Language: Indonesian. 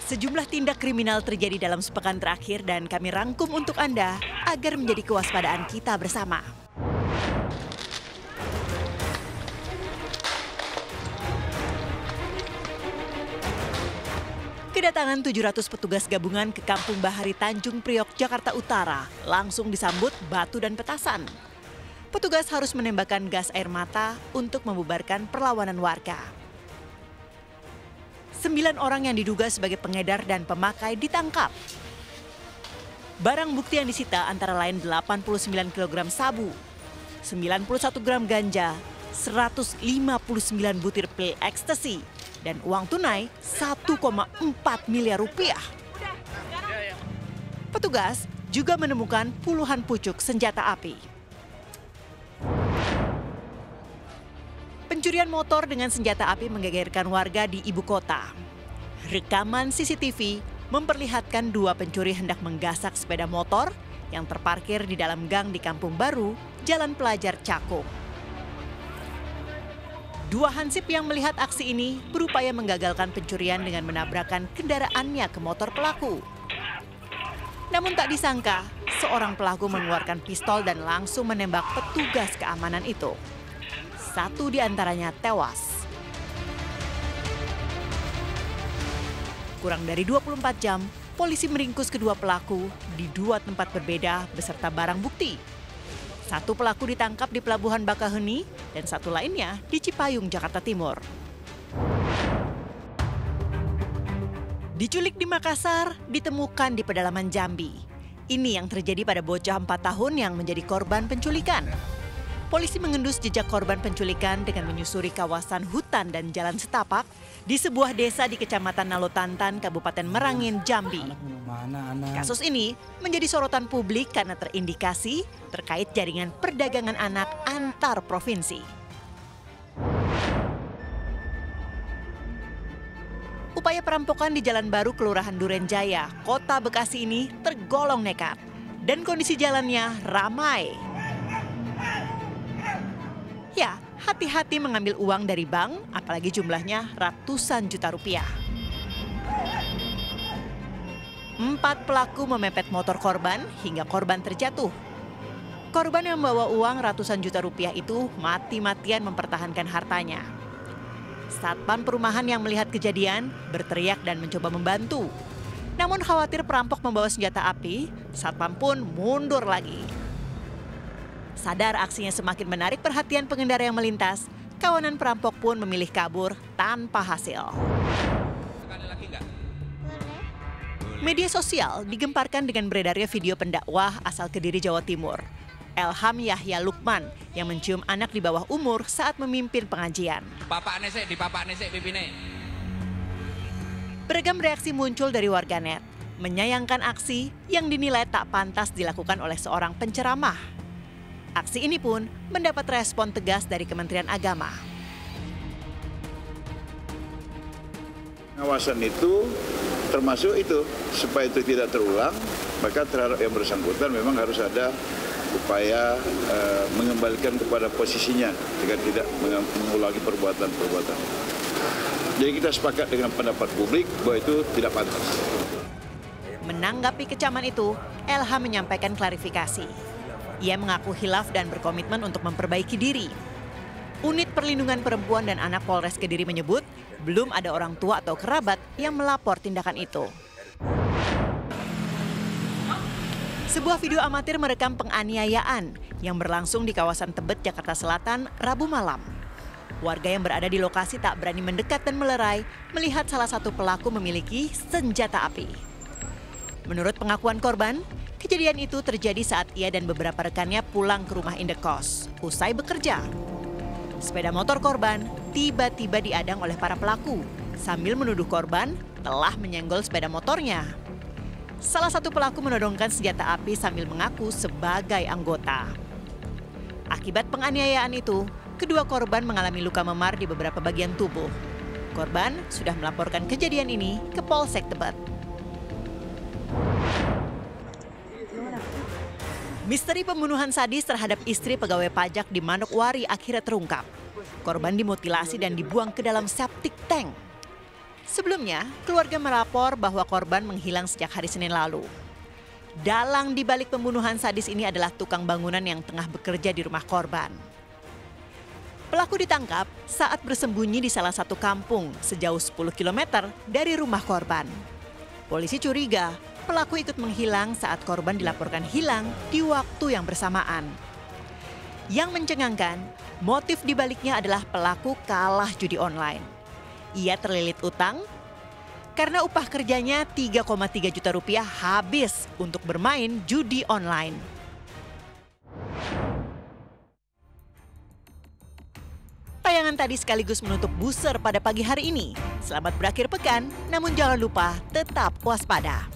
Sejumlah tindak kriminal terjadi dalam sepekan terakhir dan kami rangkum untuk Anda agar menjadi kewaspadaan kita bersama. Kedatangan 700 petugas gabungan ke Kampung Bahari Tanjung Priok, Jakarta Utara langsung disambut batu dan petasan. Petugas harus menembakkan gas air mata untuk membubarkan perlawanan warga. 9 orang yang diduga sebagai pengedar dan pemakai ditangkap. Barang bukti yang disita antara lain 89 kg sabu, 91 gram ganja, 159 butir pil ekstasi, dan uang tunai 1,4 miliar rupiah. Petugas juga menemukan puluhan pucuk senjata api. Pencurian motor dengan senjata api menggegerkan warga di ibu kota. Rekaman CCTV memperlihatkan 2 pencuri hendak menggasak sepeda motor yang terparkir di dalam gang di Kampung Baru, Jalan Pelajar Cakung. 2 hansip yang melihat aksi ini berupaya menggagalkan pencurian dengan menabrakkan kendaraannya ke motor pelaku. Namun tak disangka, seorang pelaku mengeluarkan pistol dan langsung menembak petugas keamanan itu. 1 di antaranya tewas. Kurang dari 24 jam, polisi meringkus kedua pelaku di 2 tempat berbeda beserta barang bukti. 1 pelaku ditangkap di Pelabuhan Bakaheni dan 1 lainnya di Cipayung, Jakarta Timur. Diculik di Makassar, ditemukan di pedalaman Jambi. Ini yang terjadi pada bocah 4 tahun yang menjadi korban penculikan. Polisi mengendus jejak korban penculikan dengan menyusuri kawasan hutan dan jalan setapak di sebuah desa di Kecamatan Nalotantan, Kabupaten Merangin, Jambi. Kasus ini menjadi sorotan publik karena terindikasi terkait jaringan perdagangan anak antar provinsi. Upaya perampokan di Jalan Baru, Kelurahan Durenjaya, Kota Bekasi ini tergolong nekat dan kondisi jalannya ramai. Ya, hati-hati mengambil uang dari bank, apalagi jumlahnya ratusan juta rupiah. 4 pelaku memepet motor korban hingga korban terjatuh. Korban yang membawa uang ratusan juta rupiah itu mati-matian mempertahankan hartanya. Satpam perumahan yang melihat kejadian berteriak dan mencoba membantu. Namun khawatir perampok membawa senjata api, satpam pun mundur lagi. Sadar aksinya semakin menarik perhatian pengendara yang melintas, kawanan perampok pun memilih kabur tanpa hasil. Media sosial digemparkan dengan beredarnya video pendakwah asal Kediri, Jawa Timur, Elham Yahya Lukman, yang mencium anak di bawah umur saat memimpin pengajian. Beragam reaksi muncul dari warganet, menyayangkan aksi yang dinilai tak pantas dilakukan oleh seorang penceramah. Aksi ini pun mendapat respon tegas dari Kementerian Agama. Pengawasan itu termasuk itu, supaya itu tidak terulang, maka terhadap yang bersangkutan memang harus ada upaya mengembalikan kepada posisinya agar tidak mengulangi perbuatan-perbuatan. Jadi kita sepakat dengan pendapat publik bahwa itu tidak pantas. Menanggapi kecaman itu, Elham menyampaikan klarifikasi. Ia mengaku hilaf dan berkomitmen untuk memperbaiki diri. Unit Perlindungan Perempuan dan Anak Polres Kediri menyebut belum ada orang tua atau kerabat yang melapor tindakan itu. Sebuah video amatir merekam penganiayaan yang berlangsung di kawasan Tebet, Jakarta Selatan, Rabu malam. Warga yang berada di lokasi tak berani mendekat dan melerai melihat salah satu pelaku memiliki senjata api. Menurut pengakuan korban, kejadian itu terjadi saat ia dan beberapa rekannya pulang ke rumah indekos usai bekerja. Sepeda motor korban tiba-tiba diadang oleh para pelaku sambil menuduh korban telah menyenggol sepeda motornya. Salah satu pelaku menodongkan senjata api sambil mengaku sebagai anggota. Akibat penganiayaan itu, kedua korban mengalami luka memar di beberapa bagian tubuh. Korban sudah melaporkan kejadian ini ke Polsek Tebet. Misteri pembunuhan sadis terhadap istri pegawai pajak di Manokwari akhirnya terungkap. Korban dimutilasi dan dibuang ke dalam septic tank. Sebelumnya, keluarga melapor bahwa korban menghilang sejak hari Senin lalu. Dalang di balik pembunuhan sadis ini adalah tukang bangunan yang tengah bekerja di rumah korban. Pelaku ditangkap saat bersembunyi di salah satu kampung sejauh 10 km dari rumah korban. Polisi curiga pelaku ikut menghilang saat korban dilaporkan hilang di waktu yang bersamaan. Yang mencengangkan, motif dibaliknya adalah pelaku kalah judi online. Ia terlilit utang karena upah kerjanya 3,3 juta rupiah habis untuk bermain judi online. Tayangan tadi sekaligus menutup Buser pada pagi hari ini. Selamat berakhir pekan, namun jangan lupa tetap waspada.